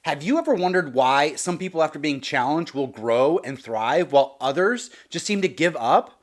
Have you ever wondered why some people, after being challenged, will grow and thrive while others just seem to give up?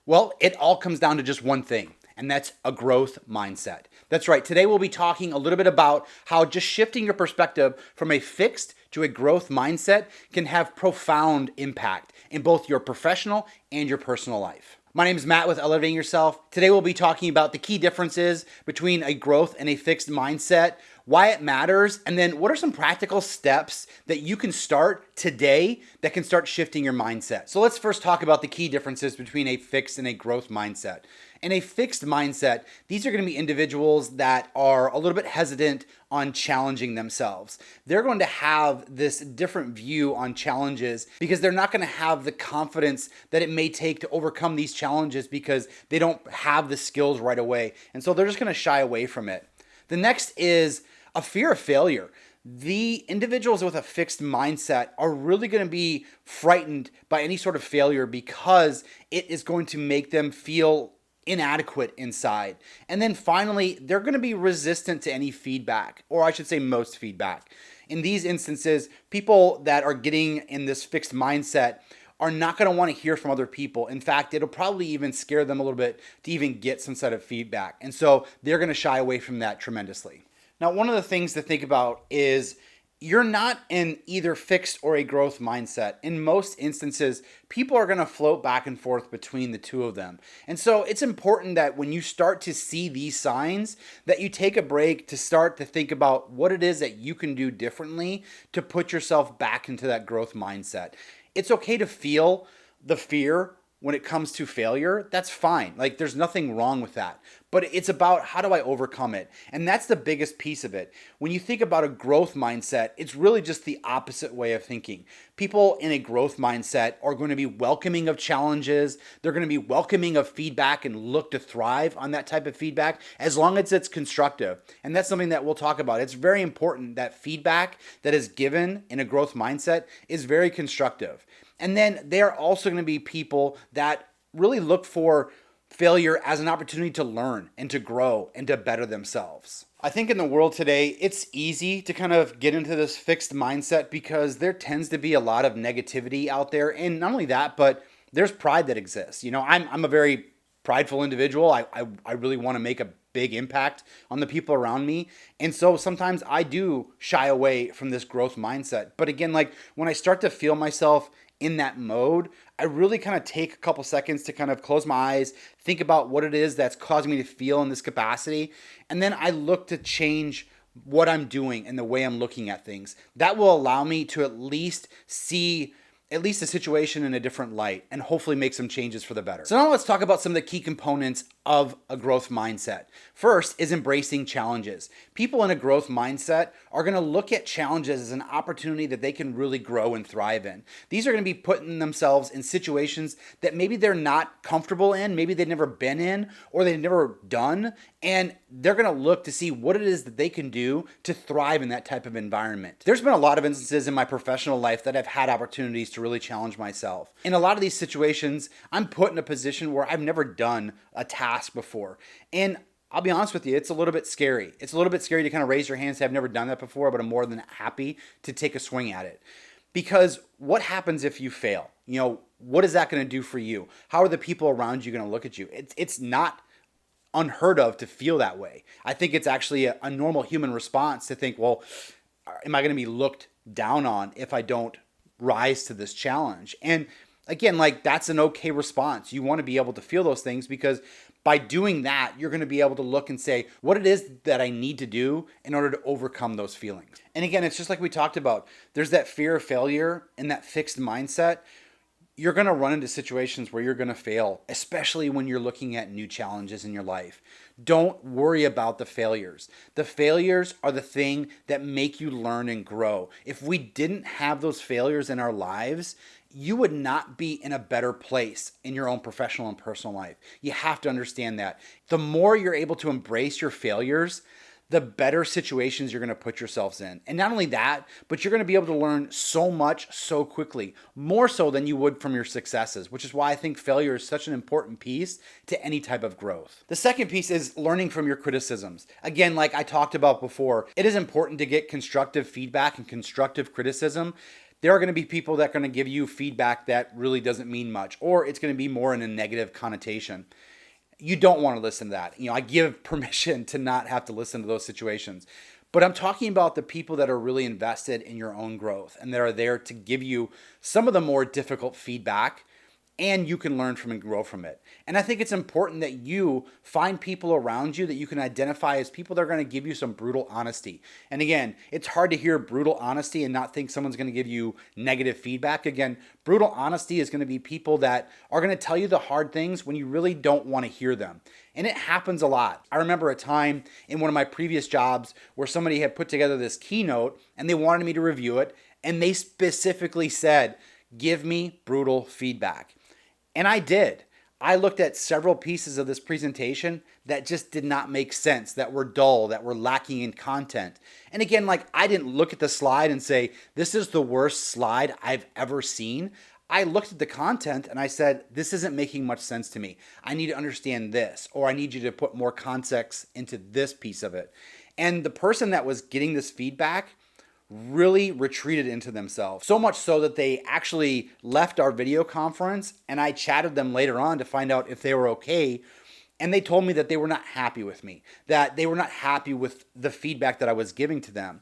Well, it all comes down to just one thing, and that's a growth mindset. That's right. Today we'll be talking a little bit about how just shifting your perspective from a fixed to a growth mindset can have profound impact in both your professional and your personal life. My name is Matt with Elevating Yourself. Today we'll be talking about the key differences between a growth and a fixed mindset, why it matters, and then what are some practical steps that you can start today that can start shifting your mindset. So let's first talk about the key differences between a fixed and a growth mindset. In a fixed mindset, these are going to be individuals that are a little bit hesitant on challenging themselves. They're going to have this different view on challenges because they're not going to have the confidence that it may take to overcome these challenges because they don't have the skills right away. And so they're just going to shy away from it. The next is a fear of failure. The individuals with a fixed mindset are really going to be frightened by any sort of failure because it is going to make them feel inadequate inside. And then finally, they're going to be resistant to any feedback, or I should say most feedback. In these instances, people that are getting in this fixed mindset are not going to want to hear from other people. In fact, it'll probably even scare them a little bit to even get some sort of feedback. And so they're going to shy away from that tremendously. Now, one of the things to think about is you're not in either fixed or a growth mindset. In most instances, people are going to float back and forth between the two of them. And so it's important that when you start to see these signs, that you take a break to start to think about what it is that you can do differently to put yourself back into that growth mindset. It's okay to feel the fear when it comes to failure. That's fine. Like, there's nothing wrong with that. But it's about, how do I overcome it? And that's the biggest piece of it. When you think about a growth mindset, it's really just the opposite way of thinking. People in a growth mindset are going to be welcoming of challenges. They're going to be welcoming of feedback and look to thrive on that type of feedback as long as it's constructive. And that's something that we'll talk about. It's very important that feedback that is given in a growth mindset is very constructive. And then they are also going to be people that really look for failure as an opportunity to learn and to grow and to better themselves. I think in the world today, it's easy to kind of get into this fixed mindset because there tends to be a lot of negativity out there. And not only that, but there's pride that exists. You know, I'm a very prideful individual. I really want to make a big impact on the people around me. And so sometimes I do shy away from this growth mindset. But again, like when I start to feel myself in that mode, I really kind of take a couple seconds to kind of close my eyes, think about what it is that's causing me to feel in this capacity. And then I look to change what I'm doing and the way I'm looking at things. That will allow me to at least see the situation in a different light and hopefully make some changes for the better. So now let's talk about some of the key components of a growth mindset. First is embracing challenges. People in a growth mindset are going to look at challenges as an opportunity that they can really grow and thrive in. These are going to be putting themselves in situations that maybe they're not comfortable in, maybe they've never been in, or they've never done, and they're going to look to see what it is that they can do to thrive in that type of environment. There's been a lot of instances in my professional life that I've had opportunities to really challenge myself. In a lot of these situations, I'm put in a position where I've never done a task before. And I'll be honest with you, it's a little bit scary. It's a little bit scary to kind of raise your hand and say, I've never done that before, but I'm more than happy to take a swing at it. Because what happens if you fail? You know, what is that going to do for you? How are the people around you going to look at you? It's not unheard of to feel that way. I think it's actually a normal human response to think, well, am I going to be looked down on if I don't rise to this challenge? And again, like that's an okay response. You want to be able to feel those things because by doing that, you're going to be able to look and say what it is that I need to do in order to overcome those feelings. And again, it's just like we talked about. There's that fear of failure and that fixed mindset. You're going to run into situations where you're going to fail, especially when you're looking at new challenges in your life. Don't worry about the failures. The failures are the thing that make you learn and grow. If we didn't have those failures in our lives, you would not be in a better place in your own professional and personal life. You have to understand that. The more you're able to embrace your failures, the better situations you're going to put yourselves in. And not only that, but you're going to be able to learn so much so quickly, more so than you would from your successes, which is why I think failure is such an important piece to any type of growth. The second piece is learning from your criticisms. Again, like I talked about before, it is important to get constructive feedback and constructive criticism. There are going to be people that are going to give you feedback that really doesn't mean much, or it's going to be more in a negative connotation. You don't want to listen to that. I give permission to not have to listen to those situations. But I'm talking about the people that are really invested in your own growth and that are there to give you some of the more difficult feedback, and you can learn from and grow from it. And I think it's important that you find people around you that you can identify as people that are going to give you some brutal honesty. And again, it's hard to hear brutal honesty and not think someone's going to give you negative feedback. Again, brutal honesty is going to be people that are going to tell you the hard things when you really don't want to hear them. And it happens a lot. I remember a time in one of my previous jobs where somebody had put together this keynote and they wanted me to review it. And they specifically said, give me brutal feedback. And I did. I looked at several pieces of this presentation that just did not make sense, that were dull, that were lacking in content. And again, like I didn't look at the slide and say, this is the worst slide I've ever seen. I looked at the content and I said, this isn't making much sense to me. I need to understand this, or I need you to put more context into this piece of it. And the person that was getting this feedback really retreated into themselves. So much so that they actually left our video conference, and I chatted them later on to find out if they were okay. And they told me that they were not happy with me, that they were not happy with the feedback that I was giving to them.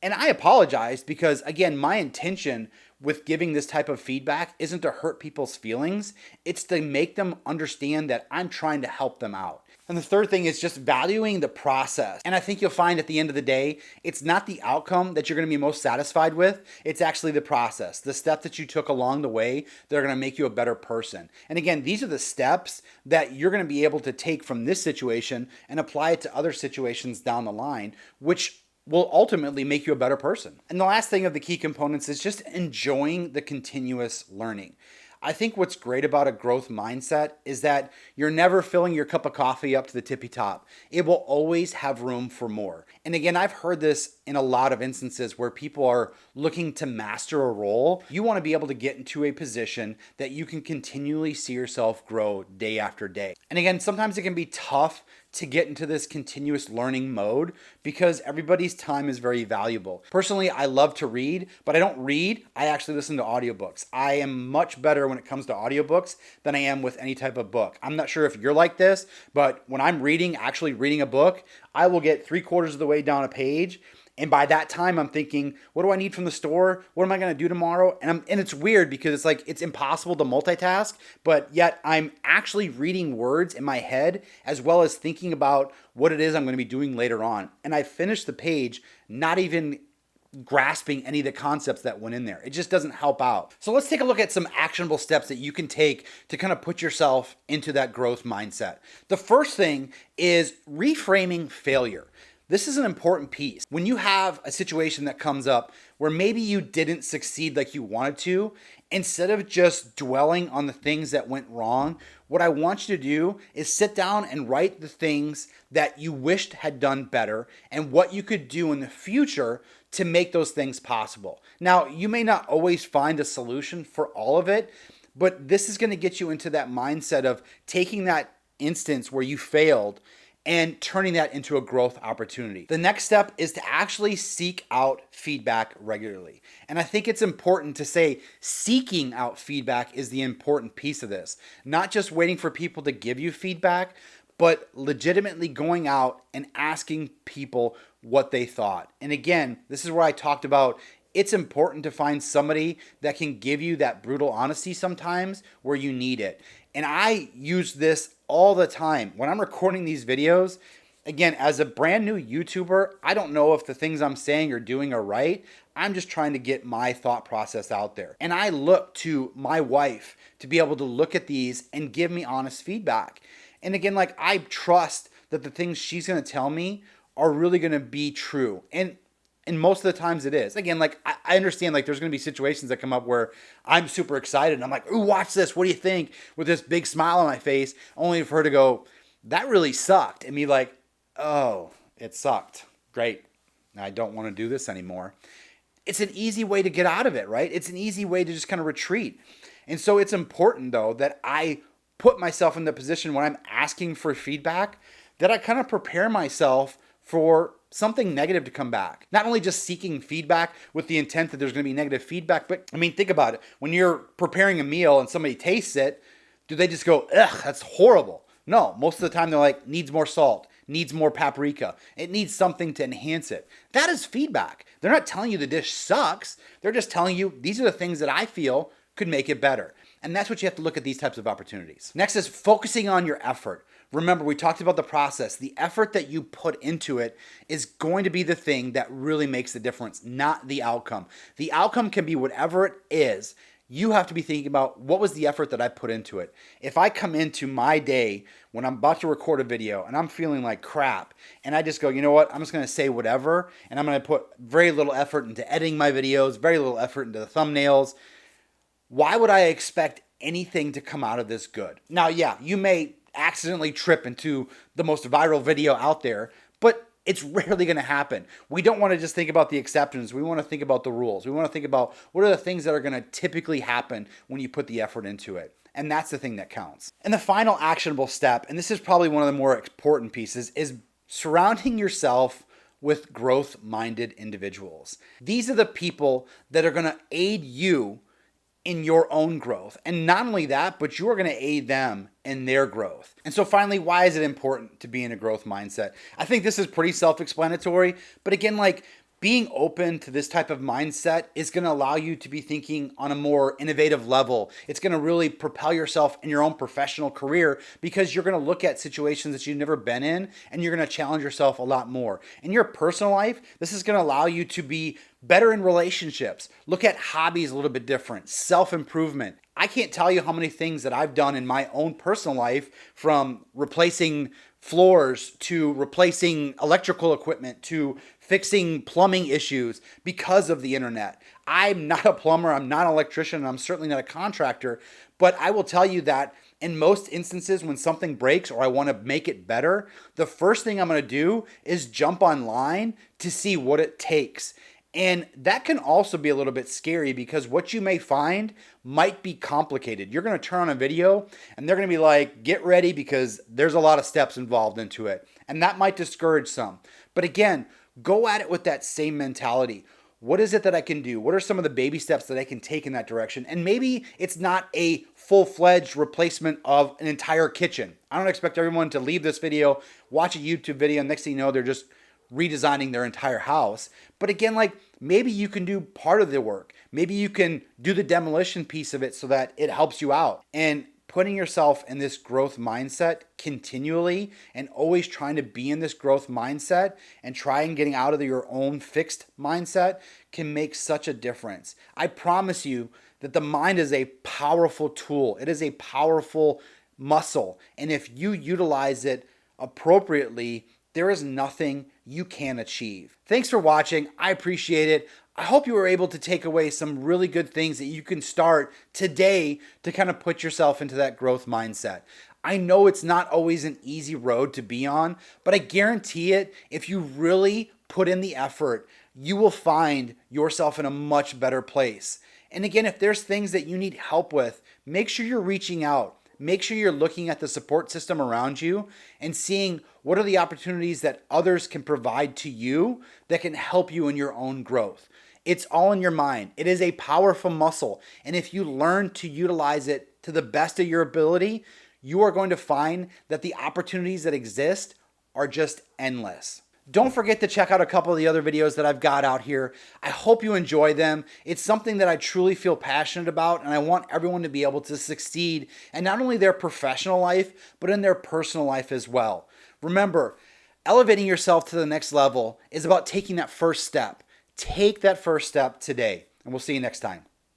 And I apologized because, again, my intention with giving this type of feedback isn't to hurt people's feelings. It's to make them understand that I'm trying to help them out. And the third thing is just valuing the process. And I think you'll find at the end of the day, it's not the outcome that you're going to be most satisfied with. It's actually the process, the steps that you took along the way that are going to make you a better person. And again, these are the steps that you're going to be able to take from this situation and apply it to other situations down the line, which will ultimately make you a better person. And the last thing of the key components is just enjoying the continuous learning. I think what's great about a growth mindset is that you're never filling your cup of coffee up to the tippy top. It will always have room for more. And again, I've heard this in a lot of instances where people are looking to master a role. You want to be able to get into a position that you can continually see yourself grow day after day. And again, sometimes it can be tough to get into this continuous learning mode because everybody's time is very valuable. Personally, I love to read, but I don't read. I actually listen to audiobooks. I am much better when it comes to audiobooks than I am with any type of book. I'm not sure if you're like this, but when I'm actually reading a book, I will get 3/4 of the way down a page. And by that time, I'm thinking, what do I need from the store? What am I going to do tomorrow? And it's weird because it's like, it's impossible to multitask, but yet I'm actually reading words in my head as well as thinking about what it is I'm going to be doing later on. And I finished the page not even grasping any of the concepts that went in there. It just doesn't help out. So let's take a look at some actionable steps that you can take to kind of put yourself into that growth mindset. The first thing is reframing failure. This is an important piece. When you have a situation that comes up where maybe you didn't succeed like you wanted to, instead of just dwelling on the things that went wrong, what I want you to do is sit down and write the things that you wished had done better and what you could do in the future to make those things possible. Now, you may not always find a solution for all of it, but this is going to get you into that mindset of taking that instance where you failed and turning that into a growth opportunity. The next step is to actually seek out feedback regularly. And I think it's important to say seeking out feedback is the important piece of this. Not just waiting for people to give you feedback, but legitimately going out and asking people what they thought. And again, this is where I talked about it's important to find somebody that can give you that brutal honesty sometimes where you need it. And I use this all the time. When I'm recording these videos, again, as a brand new YouTuber, I don't know if the things I'm saying or doing are right. I'm just trying to get my thought process out there. And I look to my wife to be able to look at these and give me honest feedback. And again, like I trust that the things she's going to tell me are really going to be true. And most of the times it is. Again, like I understand like there's going to be situations that come up where I'm super excited and I'm like, ooh, watch this. What do you think? With this big smile on my face, only for her to go, that really sucked. And me like, oh, It sucked. Great. I don't want to do this anymore. It's an easy way to get out of it, right? It's an easy way to just kind of retreat. And so it's important, though, that I put myself in the position when I'm asking for feedback, that I kind of prepare myself for something negative to come back. Not only just seeking feedback with the intent that there's going to be negative feedback, but I mean, think about it. When you're preparing a meal and somebody tastes it, do they just go, ugh, that's horrible? No, most of the time they're like, needs more salt, needs more paprika. It needs something to enhance it. That is feedback. They're not telling you the dish sucks. They're just telling you these are the things that I feel could make it better. And that's what you have to look at these types of opportunities. Next is focusing on your effort. Remember, we talked about the process. The effort that you put into it is going to be the thing that really makes the difference, not the outcome. The outcome can be whatever it is. You have to be thinking about what was the effort that I put into it. If I come into my day when I'm about to record a video and I'm feeling like crap and I just go, you know what, I'm just going to say whatever and I'm going to put very little effort into editing my videos, very little effort into the thumbnails, why would I expect anything to come out of this good? Now, yeah, you may accidentally trip into the most viral video out there, but it's rarely going to happen. We don't want to just think about the exceptions. We want to think about the rules. We want to think about what are the things that are going to typically happen when you put the effort into it. And that's the thing that counts. And the final actionable step, and this is probably one of the more important pieces, is surrounding yourself with growth-minded individuals. These are the people that are going to aid you in your own growth. And not only that, but you are going to aid them in their growth. And so finally, why is it important to be in a growth mindset? I think this is pretty self-explanatory, but again, like being open to this type of mindset is going to allow you to be thinking on a more innovative level. It's going to really propel yourself in your own professional career because you're going to look at situations that you've never been in and you're going to challenge yourself a lot more. In your personal life, this is going to allow you to be better in relationships. Look at hobbies a little bit different, self-improvement. I can't tell you how many things that I've done in my own personal life, from replacing floors to replacing electrical equipment to fixing plumbing issues because of the internet. I'm not a plumber, I'm not an electrician, and I'm certainly not a contractor, but I will tell you that in most instances when something breaks or I want to make it better, the first thing I'm going to do is jump online to see what it takes. And that can also be a little bit scary because what you may find might be complicated. You're going to turn on a video and they're going to be like, get ready because there's a lot of steps involved into it. And that might discourage some. But again, go at it with that same mentality. What is it that I can do? What are some of the baby steps that I can take in that direction? And maybe it's not a full-fledged replacement of an entire kitchen. I don't expect everyone to leave this video, watch a YouTube video, and next thing you know, they're just redesigning their entire house. But again, like maybe you can do part of the work. Maybe you can do the demolition piece of it so that it helps you out. And putting yourself in this growth mindset continually and always trying to be in this growth mindset and trying getting out of your own fixed mindset can make such a difference. I promise you that the mind is a powerful tool. It is a powerful muscle. And if you utilize it appropriately, there is nothing you can't achieve. Thanks for watching. I appreciate it. I hope you were able to take away some really good things that you can start today to kind of put yourself into that growth mindset. I know it's not always an easy road to be on, but I guarantee it, if you really put in the effort, you will find yourself in a much better place. And again, if there's things that you need help with, make sure you're reaching out. Make sure you're looking at the support system around you and seeing what are the opportunities that others can provide to you that can help you in your own growth. It's all in your mind. It is a powerful muscle. And if you learn to utilize it to the best of your ability, you are going to find that the opportunities that exist are just endless. Don't forget to check out a couple of the other videos that I've got out here. I hope you enjoy them. It's something that I truly feel passionate about, and I want everyone to be able to succeed in not only their professional life, but in their personal life as well. Remember, elevating yourself to the next level is about taking that first step. Take that first step today, and we'll see you next time.